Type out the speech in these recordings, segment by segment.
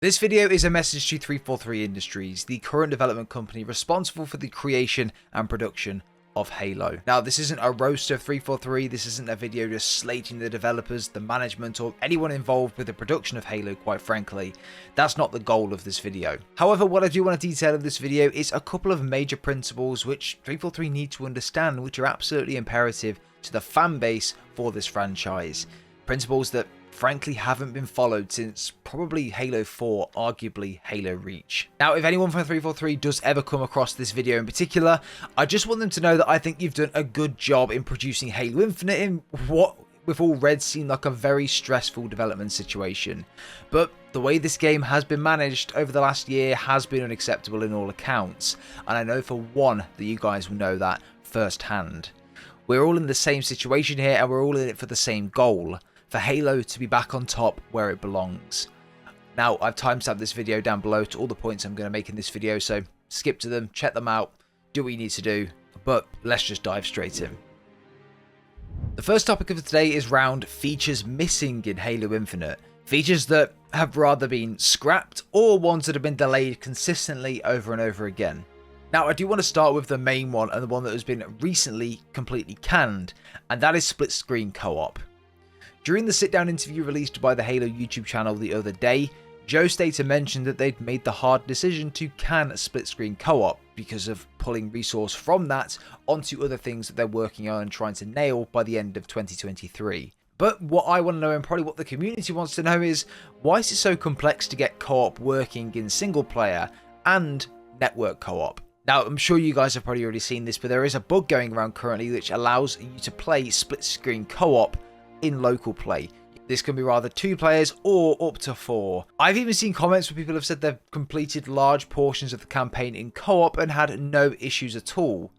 This video is a message to 343 Industries, the current development company responsible for the creation and production of Halo. Now, this isn't a roast of 343, this isn't a video just slating the developers, the management, or anyone involved with the production of Halo, quite frankly. That's not the goal of this video. However, what I do want to detail in this video is a couple of major principles which 343 need to understand, which are absolutely imperative to the fan base for this franchise. Principles that frankly haven't been followed since probably Halo 4, arguably Halo Reach. Now, if anyone from 343 does ever come across this video in particular, I just want them to know that I think you've done a good job in producing Halo Infinite in what we've all read seemed like a very stressful development situation. But the way this game has been managed over the last year has been unacceptable in all accounts, and I know for one that you guys will know that firsthand. We're all in the same situation here, and we're all in it for the same goal: for Halo to be back on top where it belongs. Now, I've timestamped this video down below to all the points I'm going to make in this video, so skip to them, check them out, do what you need to do, but let's just dive straight in. The first topic of today is round features missing in Halo Infinite. Features that have rather been scrapped or ones that have been delayed consistently over and over again. Now, I do want to start with the main one and the one that has been recently completely canned, and that is split screen co-op. During the sit-down interview released by the Halo YouTube channel the other day, Joe Stater mentioned that they'd made the hard decision to can split-screen co-op because of pulling resource from that onto other things that they're working on and trying to nail by the end of 2023. But what I want to know, and probably what the community wants to know, is why is it so complex to get co-op working in single-player and network co-op? Now, I'm sure you guys have probably already seen this, but there is a bug going around currently which allows you to play split-screen co-op in local play. This can be rather 2 players or up to 4. I've even seen comments where people have said they've completed large portions of the campaign in co-op and had no issues at all.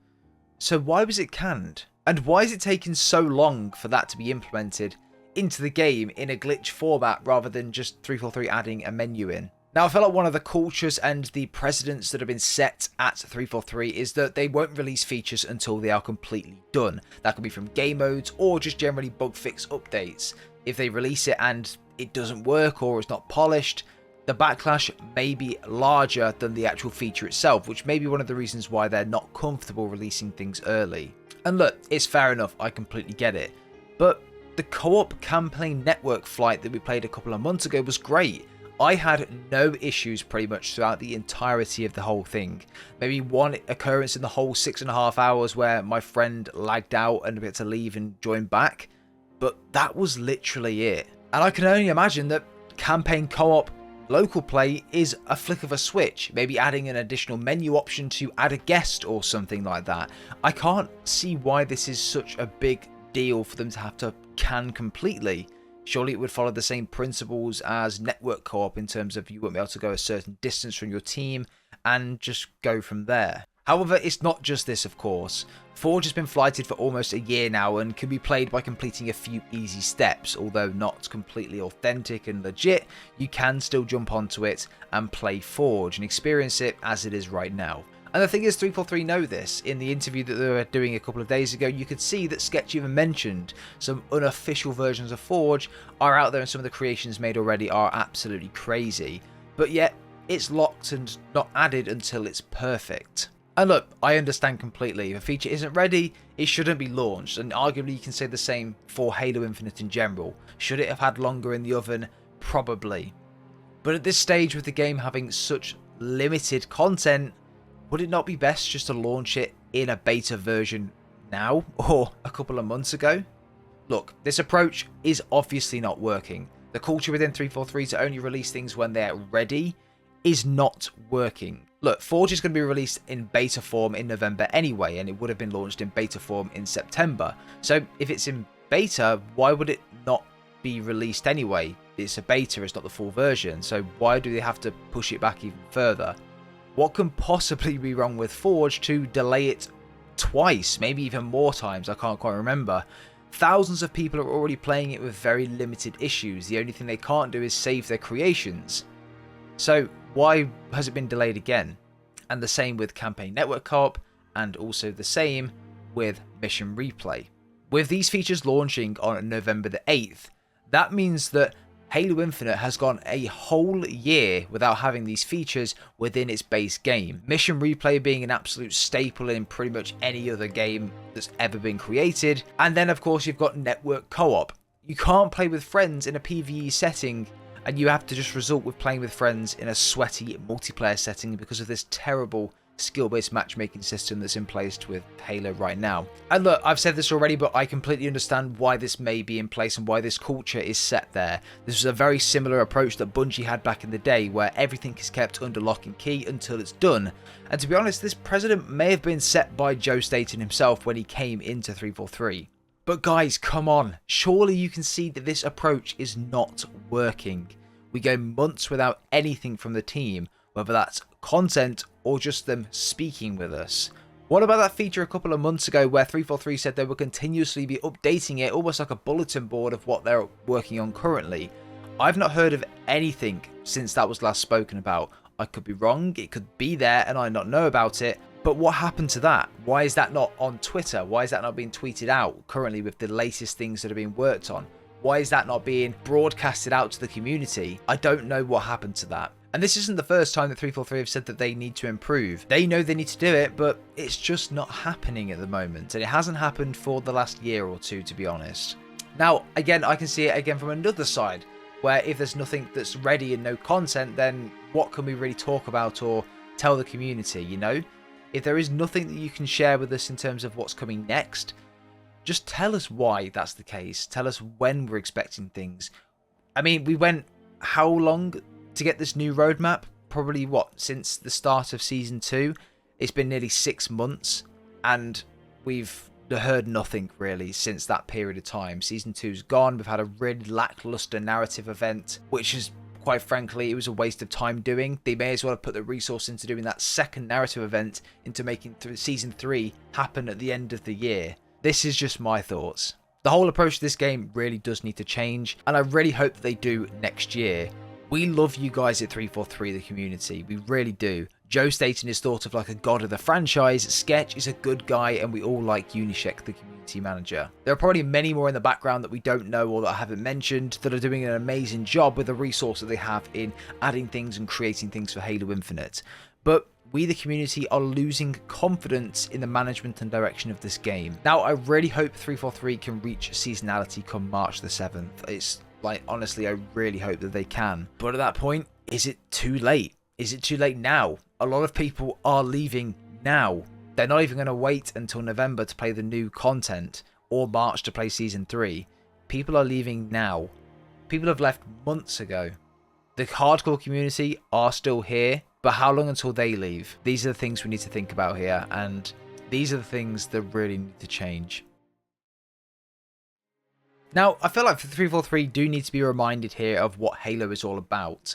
So why was it canned? And why is it taking so long for that to be implemented into the game in a glitch format rather than just 343 adding a menu in? Now, I feel like one of the cultures and the precedents that have been set at 343 is that they won't release features until they are completely done. That could be from game modes or just generally bug fix updates. If they release it and it doesn't work or it's not polished, the backlash may be larger than the actual feature itself, which may be one of the reasons why they're not comfortable releasing things early. And look, it's fair enough, I completely get it. But the co-op campaign network flight that we played a couple of months ago was great. I had no issues pretty much throughout the entirety of the whole thing. Maybe one occurrence in the whole 6.5 hours where my friend lagged out and had to leave and join back. But that was literally it. And I can only imagine that campaign co-op local play is a flick of a switch. Maybe adding an additional menu option to add a guest or something like that. I can't see why this is such a big deal for them to have to can completely. Surely it would follow the same principles as network co-op in terms of you won't be able to go a certain distance from your team and just go from there. However, it's not just this, of course. Forge has been flighted for almost a year now and can be played by completing a few easy steps. Although not completely authentic and legit, you can still jump onto it and play Forge and experience it as it is right now. And the thing is, 343 know this. In the interview that they were doing a couple of days ago, you could see that Sketch even mentioned some unofficial versions of Forge are out there and some of the creations made already are absolutely crazy. But yet, it's locked and not added until it's perfect. And look, I understand completely. If a feature isn't ready, it shouldn't be launched. And arguably you can say the same for Halo Infinite in general. Should it have had longer in the oven? Probably. But at this stage, with the game having such limited content, would it not be best just to launch it in a beta version now or a couple of months ago? Look, this approach is obviously not working. The culture within 343 to only release things when they're ready is not working. Look, Forge is going to be released in beta form in November anyway, and it would have been launched in beta form in September. So if it's in beta, why would it not be released anyway? It's a beta, it's not the full version, so why do they have to push it back even further? What can possibly be wrong with Forge to delay it twice, maybe even more times? I can't quite remember. Thousands of people are already playing it with very limited issues. The only thing they can't do is save their creations. So why has it been delayed again? And the same with campaign network co-op, and also the same with mission replay. With these features launching on November the 8th, that means that Halo Infinite has gone a whole year without having these features within its base game. Mission replay being an absolute staple in pretty much any other game that's ever been created. And then of course you've got network co-op. You can't play with friends in a PvE setting, and you have to just resort with playing with friends in a sweaty multiplayer setting because of this terrible skill-based matchmaking system that's in place with Halo right now. And look, I've said this already, but I completely understand why this may be in place and why this culture is set there. This was a very similar approach that Bungie had back in the day, where everything is kept under lock and key until it's done. And to be honest, this precedent may have been set by Joe Staten himself when he came into 343. But guys, come on, surely you can see that this approach is not working. We go months without anything from the team, whether that's content or just them speaking with us. What about that feature a couple of months ago where 343 said they would continuously be updating it, almost like a bulletin board of what they're working on currently? I've not heard of anything since that was last spoken about. I could be wrong, it could be there and I not know about it, but what happened to that? Why is that not on Twitter? Why is that not being tweeted out currently with the latest things that are being worked on? Why is that not being broadcasted out to the community? I don't know what happened to that. And this isn't the first time that 343 have said that they need to improve. They know they need to do it, but it's just not happening at the moment. And it hasn't happened for the last year or two, to be honest. Now, again, I can see it again from another side, where if there's nothing that's ready and no content, then what can we really talk about or tell the community, you know? If there is nothing that you can share with us in terms of what's coming next, just tell us why that's the case. Tell us when we're expecting things. I mean, we went how long to get this new roadmap? Probably what, since the start of season 2? It's been nearly 6 months and we've heard nothing really since that period of time. Season 2's gone. We've had a really lackluster narrative event, which is, quite frankly, it was a waste of time doing. They may as well have put the resource into doing that second narrative event into making season 3 happen at the end of the year. This is just my thoughts. The whole approach to this game really does need to change, and I really hope that they do next year. We love you guys at 343, the community. We really do. Joe Staten is thought of like a god of the franchise. Sketch is a good guy, and we all like Unishek, the community manager. There are probably many more in the background that we don't know or that I haven't mentioned that are doing an amazing job with the resource that they have in adding things and creating things for Halo Infinite. But we, the community, are losing confidence in the management and direction of this game. Now, I really hope 343 can reach seasonality come March the 7th. It's like, honestly, I really hope that they can. But at that point, is it too late? Is it too late now? A lot of people are leaving now. They're not even going to wait until November to play the new content or March to play Season 3. People are leaving now. People have left months ago. The hardcore community are still here, but how long until they leave? These are the things we need to think about here, and these are the things that really need to change. Now, I feel like 343 do need to be reminded here of what Halo is all about,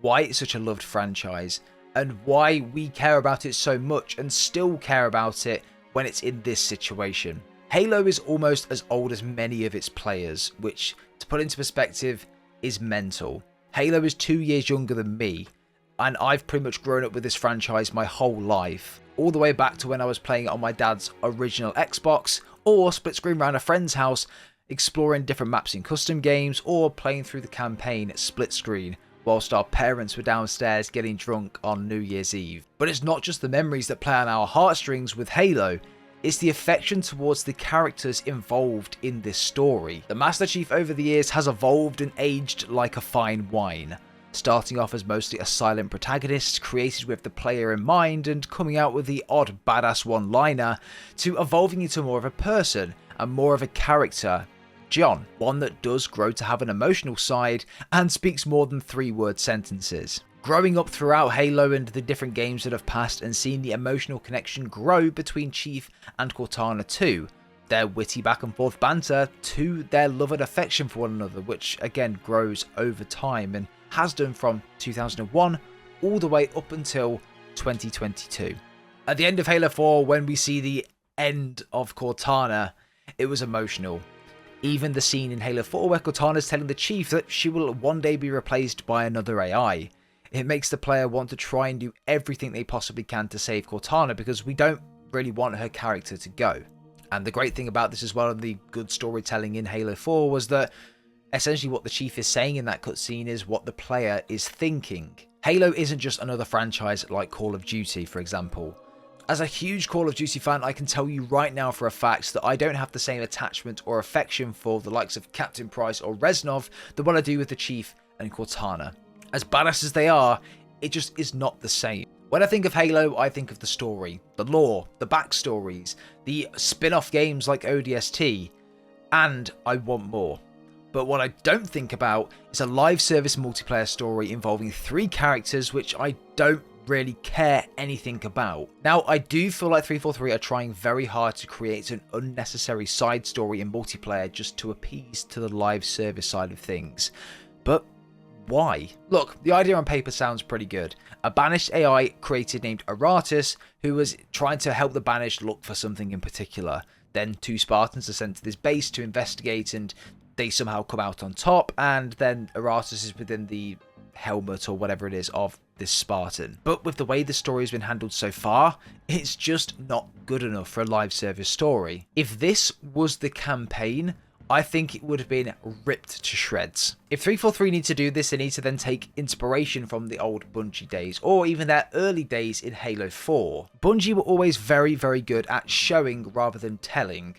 why it's such a loved franchise, and why we care about it so much and still care about it when it's in this situation. Halo is almost as old as many of its players, which, to put into perspective, is mental. Halo is 2 years younger than me, and I've pretty much grown up with this franchise my whole life, all the way back to when I was playing it on my dad's original Xbox, or split screen around a friend's house, exploring different maps in custom games, or playing through the campaign split screen, whilst our parents were downstairs getting drunk on New Year's Eve. But it's not just the memories that play on our heartstrings with Halo, it's the affection towards the characters involved in this story. The Master Chief over the years has evolved and aged like a fine wine, starting off as mostly a silent protagonist created with the player in mind and coming out with the odd badass one-liner, to evolving into more of a person and more of a character, John, one that does grow to have an emotional side and speaks more than 3-word sentences. Growing up throughout Halo and the different games that have passed and seeing the emotional connection grow between Chief and Cortana too, their witty back and forth banter to their love and affection for one another, which again grows over time and has done from 2001 all the way up until 2022. At the end of Halo 4, when we see the end of Cortana, it was emotional. Even the scene in Halo 4 where Cortana is telling the Chief that she will one day be replaced by another AI. It makes the player want to try and do everything they possibly can to save Cortana, because we don't really want her character to go. And the great thing about this as well, and the good storytelling in Halo 4, was that Essentially what the chief is saying in that cutscene is what the player is thinking. Halo isn't just another franchise like Call of Duty, for example. As a huge Call of Duty fan, I can tell you right now for a fact that I don't have the same attachment or affection for the likes of Captain Price or Reznov than what I do with the Chief and Cortana. As badass as they are, it just is not the same. When I think of Halo, I think of the story, the lore, the backstories, the spin-off games like ODST, and I want more. But what I don't think about is a live service multiplayer story involving 3 characters which I don't really care anything about. Now, I do feel like 343 are trying very hard to create an unnecessary side story in multiplayer just to appease to the live service side of things. But why? Look, the idea on paper sounds pretty good. A banished AI created named Aratus who was trying to help the banished look for something in particular. Then 2 Spartans are sent to this base to investigate and they somehow come out on top, and then Aratus is within the helmet or whatever it is of this Spartan. But with the way the story has been handled so far, it's just not good enough for a live service story. If this was the campaign, I think it would have been ripped to shreds. If 343 need to do this, they need to then take inspiration from the old Bungie days, or even their early days in Halo 4. Bungie were always very, very good at showing rather than telling.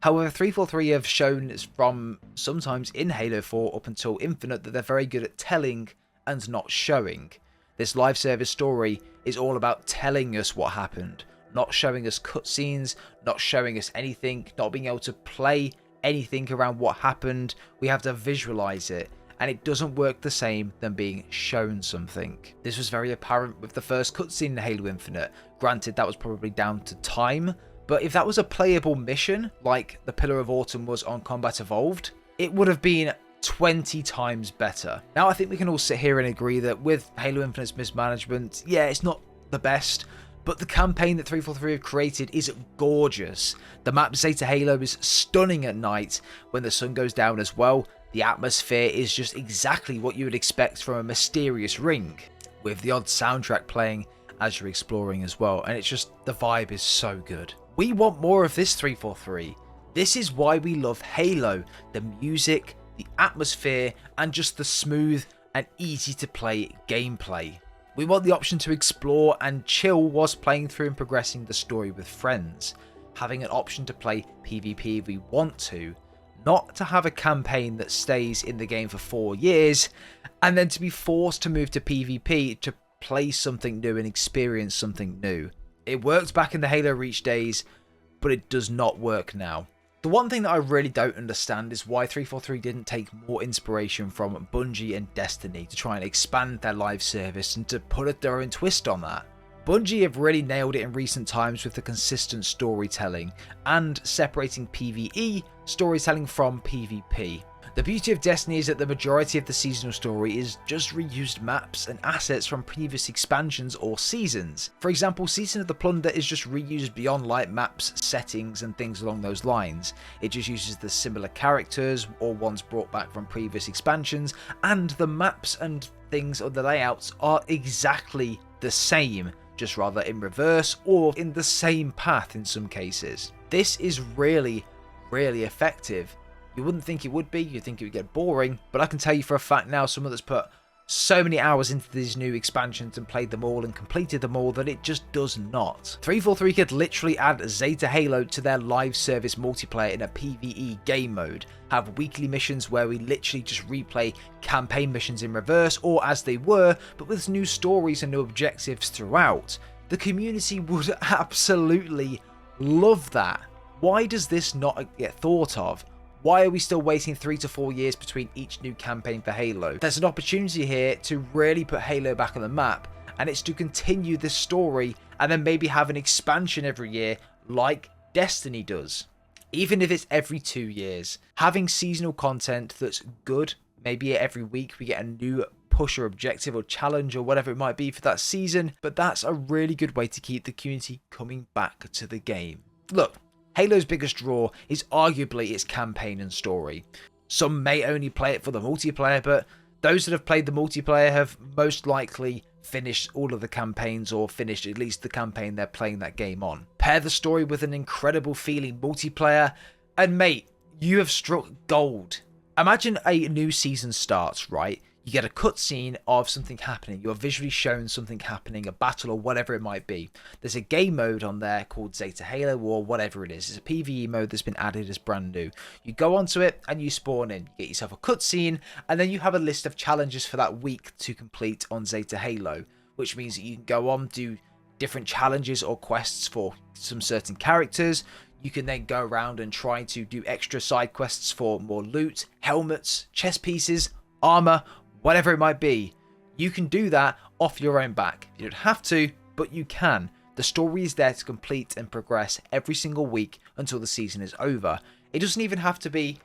However, 343 have shown from sometimes in Halo 4 up until Infinite that they're very good at telling and not showing. This live service story is all about telling us what happened, not showing us cutscenes, not showing us anything, not being able to play anything around what happened. We have to visualize it, and it doesn't work the same than being shown something. This was very apparent with the first cutscene in Halo Infinite. Granted, that was probably down to time, but if that was a playable mission, like the Pillar of Autumn was on Combat Evolved, it would have been 20 times better. Now, I think we can all sit here and agree that with Halo Infinite's mismanagement, yeah, it's not the best, but the campaign that 343 have created is gorgeous. The map Zeta Halo is stunning at night when the sun goes down as well. The atmosphere is just exactly what you would expect from a mysterious ring, with the odd soundtrack playing as you're exploring as well, and it's just, the vibe is so good. We want more of this, 343. This is why we love Halo. The music, the atmosphere, and just the smooth and easy to play gameplay. We want the option to explore and chill whilst playing through and progressing the story with friends. Having an option to play PvP if we want to. Not to have a campaign that stays in the game for 4 years and then to be forced to move to PvP to play something new and experience something new. It worked back in the Halo Reach days, but it does not work now. The one thing that I really don't understand is why 343 didn't take more inspiration from Bungie and Destiny to try and expand their live service and to put their own twist on that. Bungie have really nailed it in recent times with the consistent storytelling and separating PvE storytelling from PvP. The beauty of Destiny is that the majority of the seasonal story is just reused maps and assets from previous expansions or seasons. For example, Season of the Plunder is just reused beyond light maps, settings and things along those lines. It just uses the similar characters or ones brought back from previous expansions, and the maps and things or the layouts are exactly the same, just rather in reverse or in the same path in some cases. This is really, really effective. You wouldn't think it would be, you'd think it would get boring, but I can tell you for a fact now, someone that's put so many hours into these new expansions and played them all and completed them all that it just does not. 343 could literally add Zeta Halo to their live service multiplayer in a PvE game mode, have weekly missions where we literally just replay campaign missions in reverse or as they were, but with new stories and new objectives throughout. The community would absolutely love that. Why does this not get thought of? Why are we still waiting 3 to 4 years between each new campaign for Halo? There's an opportunity here to really put Halo back on the map, and it's to continue this story and then maybe have an expansion every year like Destiny does. Even if it's every 2 years. Having seasonal content that's good, maybe every week we get a new push or objective or challenge or whatever it might be for that season, but that's a really good way to keep the community coming back to the game. Look, Halo's biggest draw is arguably its campaign and story. Some may only play it for the multiplayer, but those that have played the multiplayer have most likely finished all of the campaigns or finished at least the campaign they're playing that game on. Pair the story with an incredible feeling multiplayer, and mate, you have struck gold. Imagine a new season starts, right? You get a cutscene of something happening. You're visually shown something happening, a battle or whatever it might be. There's a game mode on there called Zeta Halo or whatever it is. It's a PvE mode that's been added as brand new. You go onto it and you spawn in. You get yourself a cutscene and then you have a list of challenges for that week to complete on Zeta Halo, which means that you can go on, do different challenges or quests for some certain characters. You can then go around and try to do extra side quests for more loot, helmets, chest pieces, armor, whatever it might be. You can do that off your own back. You don't have to, but you can. The story is there to complete and progress every single week until the season is over. It doesn't even have to be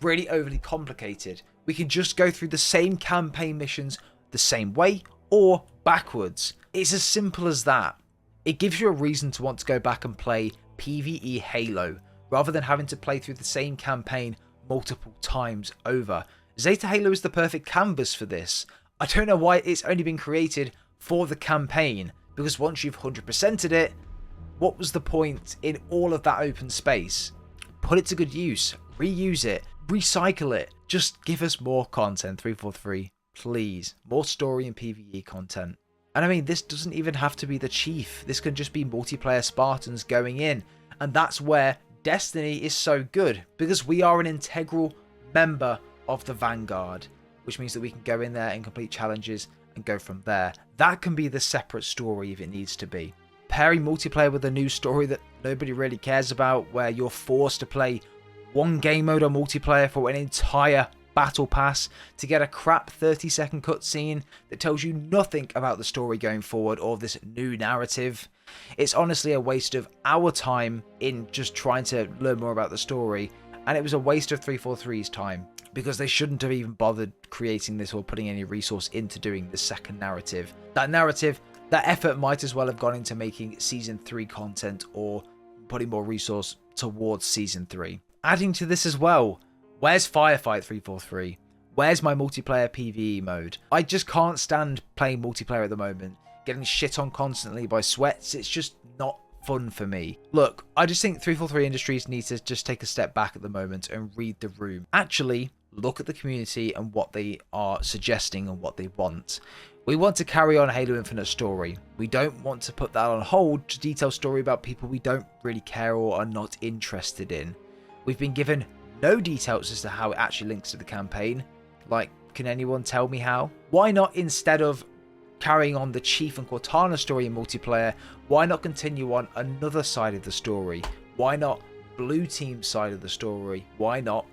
really overly complicated. We can just go through the same campaign missions the same way or backwards. It's as simple as that. It gives you a reason to want to go back and play PvE Halo rather than having to play through the same campaign multiple times over. Zeta Halo is the perfect canvas for this. I don't know why it's only been created for the campaign, because once you've 100%ed it, what was the point in all of that open space? Put it to good use, reuse it, recycle it. Just give us more content, 343, please. More story and PvE content. And I mean, this doesn't even have to be the Chief. This can just be multiplayer Spartans going in. And that's where Destiny is so good, because we are an integral member of the Vanguard, which means that we can go in there and complete challenges and go from there. That can be the separate story if it needs to be. Pairing multiplayer with a new story that nobody really cares about, where you're forced to play one game mode on multiplayer for an entire battle pass to get a crap 30-second cutscene that tells you nothing about the story going forward or this new narrative. It's honestly a waste of our time in just trying to learn more about the story, and it was a waste of 343's time, because they shouldn't have even bothered creating this or putting any resource into doing the second narrative. That effort might as well have gone into making Season 3 content or putting more resource towards Season 3. Adding to this as well, where's Firefight 343? Where's my multiplayer PvE mode? I just can't stand playing multiplayer at the moment. Getting shit on constantly by sweats, it's just not fun for me. Look, I just think 343 Industries needs to just take a step back at the moment and read the room. Actually, look at the community and what they are suggesting and what they want. We want to carry on Halo Infinite story. We don't want to put that on hold to detail story about people we don't really care or are not interested in. We've been given no details as to how it actually links to the campaign. Like, can anyone tell me how? Why not, instead of carrying on the Chief and Cortana story in multiplayer, why not continue on another side of the story? Why not Blue Team's side of the story? Why not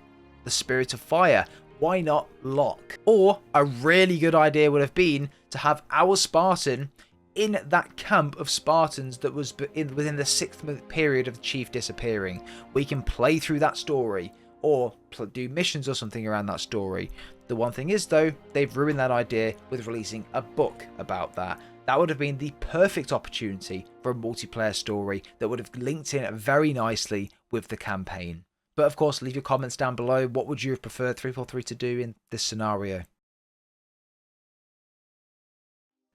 the Spirit of Fire? Why not Locke? Or a really good idea would have been to have our Spartan in that camp of Spartans that was within the 6-month period of the Chief disappearing. We can play through that story or do missions or something around that story. The one thing is, though, they've ruined that idea with releasing a book about that. That would have been the perfect opportunity for a multiplayer story that would have linked in very nicely with the campaign. But of course, leave your comments down below. What would you have preferred 343 to do in this scenario?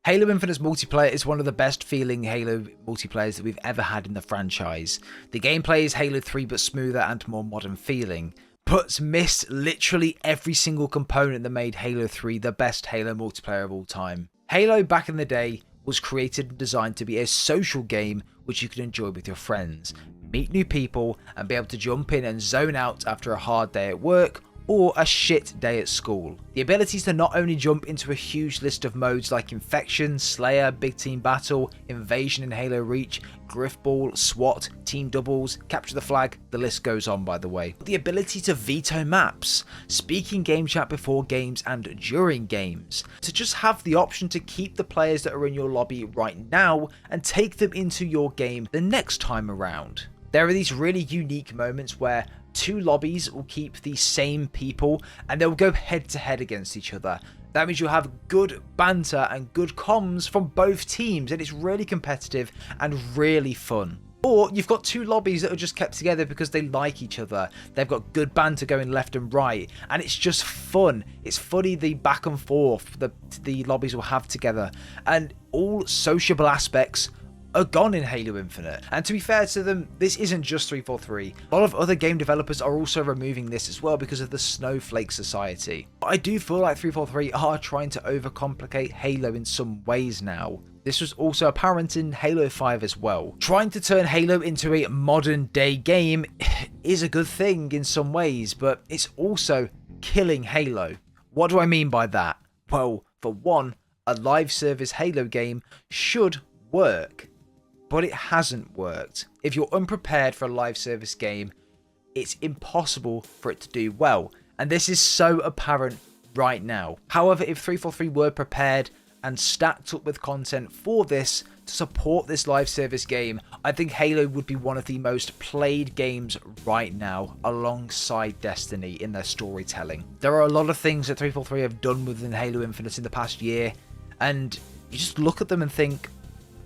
Halo Infinite's multiplayer is one of the best feeling Halo multiplayers that we've ever had in the franchise. The gameplay is Halo 3 but smoother and more modern feeling, but missed literally every single component that made Halo 3 the best Halo multiplayer of all time. Halo back in the day was created and designed to be a social game which you could enjoy with your friends, meet new people and be able to jump in and zone out after a hard day at work or a shit day at school. The ability to not only jump into a huge list of modes like Infection, Slayer, Big Team Battle, Invasion in Halo Reach, Griffball, SWAT, Team Doubles, Capture the Flag, the list goes on by the way. The ability to veto maps, speaking game chat before games and during games, to just have the option to keep the players that are in your lobby right now and take them into your game the next time around. There are these really unique moments where two lobbies will keep the same people and they'll go head to head against each other. That means you'll have good banter and good comms from both teams, and it's really competitive and really fun. Or you've got two lobbies that are just kept together because they like each other. They've got good banter going left and right, and it's just fun. It's funny, the back and forth the lobbies will have together, and all sociable aspects are gone in Halo Infinite. And to be fair to them, this isn't just 343. A lot of other game developers are also removing this as well because of the Snowflake Society. But I do feel like 343 are trying to overcomplicate Halo in some ways now. This was also apparent in Halo 5 as well. Trying to turn Halo into a modern day game is a good thing in some ways, but it's also killing Halo. What do I mean by that? Well, for one, a live service Halo game should work, but it hasn't worked. If you're unprepared for a live service game, it's impossible for it to do well, and this is so apparent right now. However, if 343 were prepared and stacked up with content for this to support this live service game, I think Halo would be one of the most played games right now, alongside Destiny in their storytelling. There are a lot of things that 343 have done within Halo Infinite in the past year, and you just look at them and think,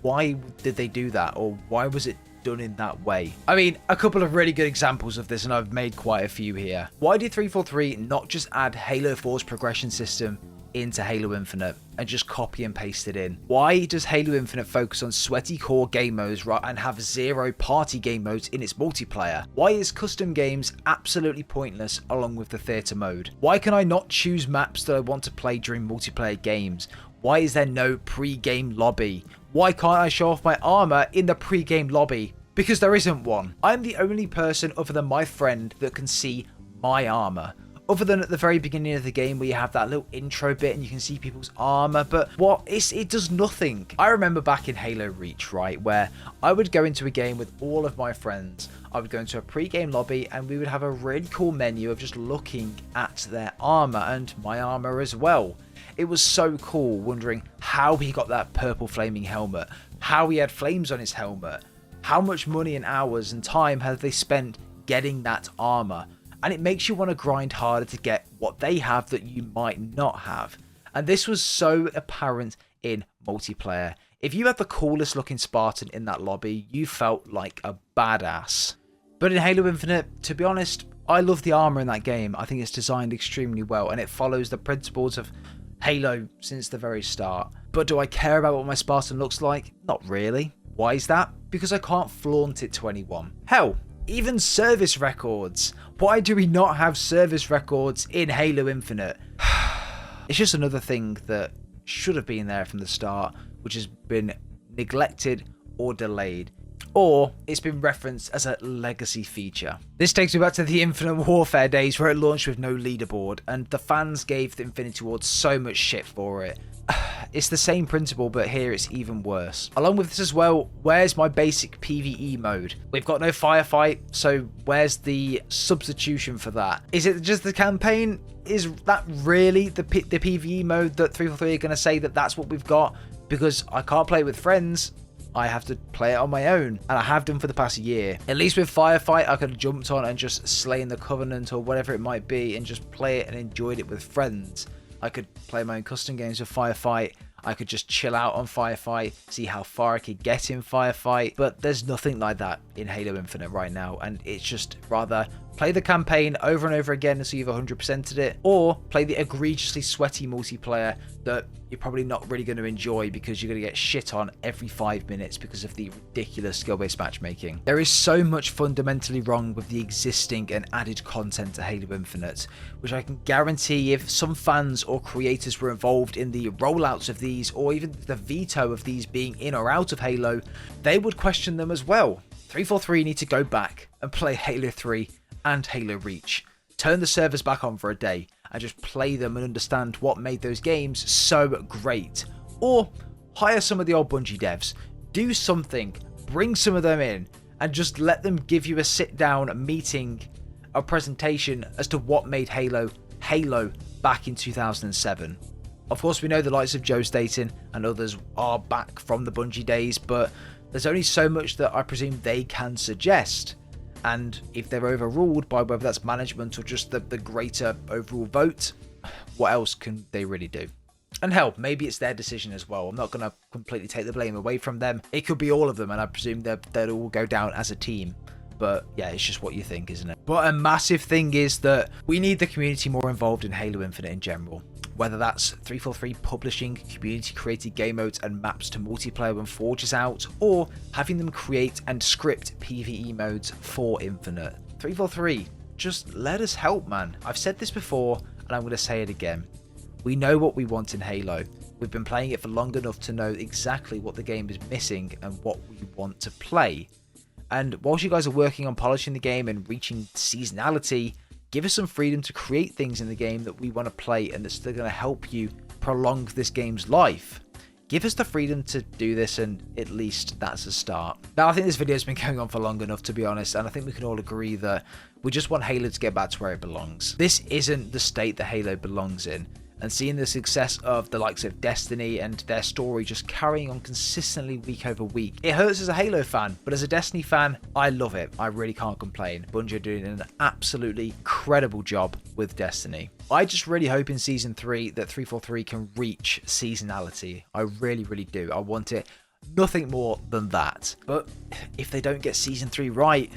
why did they do that? Or why was it done in that way? I mean, a couple of really good examples of this, and I've made quite a few here. Why did 343 not just add Halo 4's progression system into Halo Infinite and just copy and paste it in? Why does Halo Infinite focus on sweaty core game modes and have 0 party game modes in its multiplayer? Why is custom games absolutely pointless along with the theatre mode? Why can I not choose maps that I want to play during multiplayer games? Why is there no pre-game lobby? Why can't I show off my armor in the pre-game lobby? Because there isn't one. I'm the only person other than my friend that can see my armor. Other than at the very beginning of the game where you have that little intro bit and you can see people's armor, but it does nothing. I remember back in Halo Reach, right, where I would go into a game with all of my friends. I would go into a pre-game lobby and we would have a really cool menu of just looking at their armor and my armor as well. It was so cool wondering how he got that purple flaming helmet, how he had flames on his helmet, how much money and hours and time have they spent getting that armor. And it makes you want to grind harder to get what they have that you might not have. And this was so apparent in multiplayer. If you had the coolest looking Spartan in that lobby, you felt like a badass. But in Halo Infinite, to be honest, I love the armor in that game. I think it's designed extremely well and it follows the principles of Halo since the very start. But do I care about what my Spartan looks like? Not really. Why is that? Because I can't flaunt it to anyone. Hell, even service records. Why do we not have service records in Halo Infinite? It's just another thing that should have been there from the start, which has been neglected or delayed. Or it's been referenced as a legacy feature. This takes me back to the Infinite Warfare days where it launched with no leaderboard and the fans gave the Infinity Ward so much shit for it. It's the same principle, but here it's even worse. Along with this as well, where's my basic PvE mode? We've got no firefight, so where's the substitution for that? Is it just the campaign? Is that really the PvE mode that 343 are going to say that that's what we've got? Because I can't play with friends. I have to play it on my own, and I have done for the past year. At least with Firefight, I could have jumped on and just slain the Covenant or whatever it might be and just play it and enjoyed it with friends. I could play my own custom games with Firefight. I could just chill out on Firefight, see how far I could get in Firefight, but there's nothing like that in Halo Infinite right now, and it's just rather play the campaign over and over again until you've 100%ed it, or play the egregiously sweaty multiplayer that you're probably not really going to enjoy because you're going to get shit on every 5 minutes because of the ridiculous skill-based matchmaking. There is so much fundamentally wrong with the existing and added content to Halo Infinite, which I can guarantee if some fans or creators were involved in the rollouts of these, or even the veto of these being in or out of Halo, they would question them as well. 343 need to go back and play Halo 3 and Halo Reach. Turn the servers back on for a day and just play them and understand what made those games so great. Or hire some of the old Bungie devs. Do something. Bring some of them in and just let them give you a sit down meeting, a presentation as to what made Halo Halo back in 2007. Of course, we know the likes of Joe Staten and others are back from the Bungie days, but there's only so much that I presume they can suggest. And if they're overruled by whether that's management or just the greater overall vote, what else can they really do? And hell, maybe it's their decision as well. I'm not going to completely take the blame away from them. It could be all of them, and I presume they'll all go down as a team. But yeah, it's just what you think, isn't it? But a massive thing is that we need the community more involved in Halo Infinite in general. whether that's 343 publishing community created game modes and maps to multiplayer when Forge is out, or having them create and script PvE modes for Infinite. 343, just let us help, man. I've said this before and I'm going to say it again. We know what we want in Halo. We've been playing it for long enough to know exactly what the game is missing and what we want to play. And whilst you guys are working on polishing the game and reaching seasonality, give us some freedom to create things in the game that we want to play and that's still going to help you prolong this game's life. Give us the freedom to do this, and at least that's a start. Now, I think this video has been going on for long enough, to be honest, and I think we can all agree that we just want Halo to get back to where it belongs. This isn't the state that Halo belongs in. And seeing the success of the likes of Destiny and their story just carrying on consistently week over week, it hurts as a Halo fan, but as a Destiny fan, I love it. I really can't complain. Bungie are doing an absolutely incredible job with Destiny. I just really hope in Season 3 that 343 can reach seasonality. I really, really do. I want it nothing more than that. But if they don't get Season 3 right,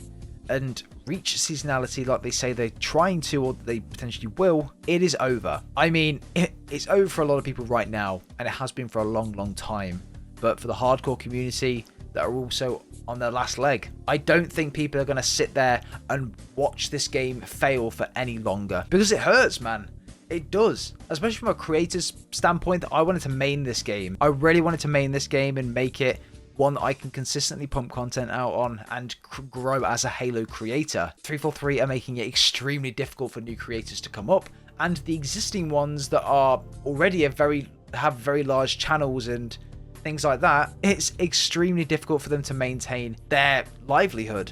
and reach seasonality like they say they're trying to, or they potentially will, it is over. I mean, it's over for a lot of people right now, and it has been for a long, long time. But for the hardcore community that are also on their last leg, I don't think people are going to sit there and watch this game fail for any longer. Because it hurts, man. It does. Especially from a creator's standpoint, that I wanted to main this game. I really wanted to main this game and make it one that I can consistently pump content out on and grow as a Halo creator. 343 are making it extremely difficult for new creators to come up, and the existing ones that are already have very large channels and things like that, it's extremely difficult for them to maintain their livelihood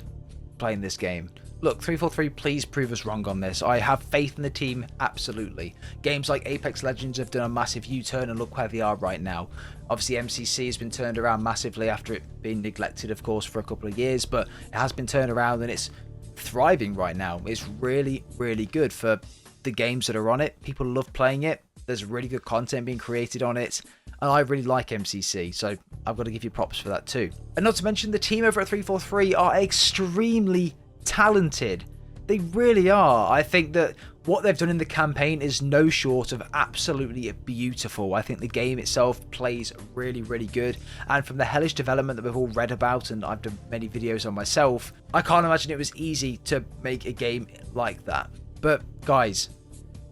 playing this game. Look, 343, please prove us wrong on this. I have faith in the team, absolutely. Games like Apex Legends have done a massive U-turn, and look where they are right now. Obviously, MCC has been turned around massively after it being neglected, of course, for a couple of years, but it has been turned around and it's thriving right now. It's really, really good for the games that are on it. People love playing it. There's really good content being created on it, and I really like MCC, so I've got to give you props for that too. And not to mention, the team over at 343 are extremely talented. They really are. I think that what they've done in the campaign is no short of absolutely beautiful. I think the game itself plays really, really good, and from the hellish development that we've all read about, and I've done many videos on myself, I can't imagine it was easy to make a game like that. But guys,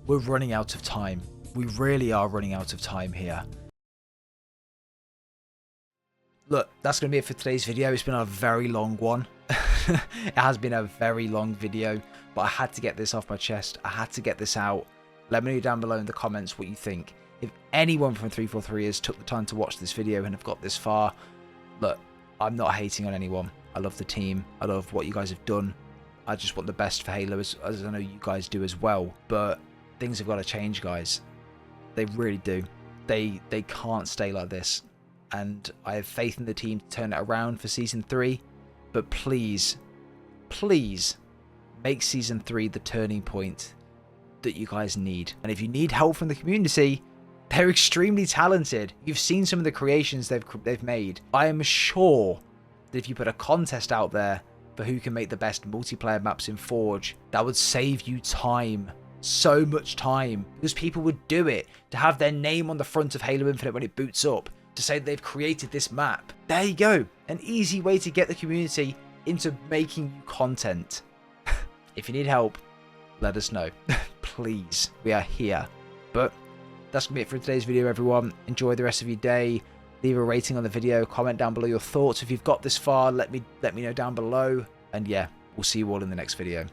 we're running out of time. We really are running out of time here. Look, that's going to be it for today's video. It's been a very long one. It has been a very long video, but I had to get this off my chest. I had to get this out. Let me know down below in the comments what you think. If anyone from 343 has took the time to watch this video and have got this far, look, I'm not hating on anyone. I love the team. I love what you guys have done. I just want the best for Halo, as I know you guys do as well. But things have got to change, guys. They really do. They can't stay like this. And I have faith in the team to turn it around for Season 3. But please, please make Season 3 the turning point that you guys need. And if you need help from the community, they're extremely talented. You've seen some of the creations they've made. I am sure that if you put a contest out there for who can make the best multiplayer maps in Forge, that would save you time. So much time. Because people would do it to have their name on the front of Halo Infinite when it boots up, to say they've created this map. There you go. An easy way to get the community into making you content. If you need help, let us know. Please. We are here. But that's going to be it for today's video, everyone. Enjoy the rest of your day. Leave a rating on the video. Comment down below your thoughts. If you've got this far, let me know down below. And yeah, we'll see you all in the next video.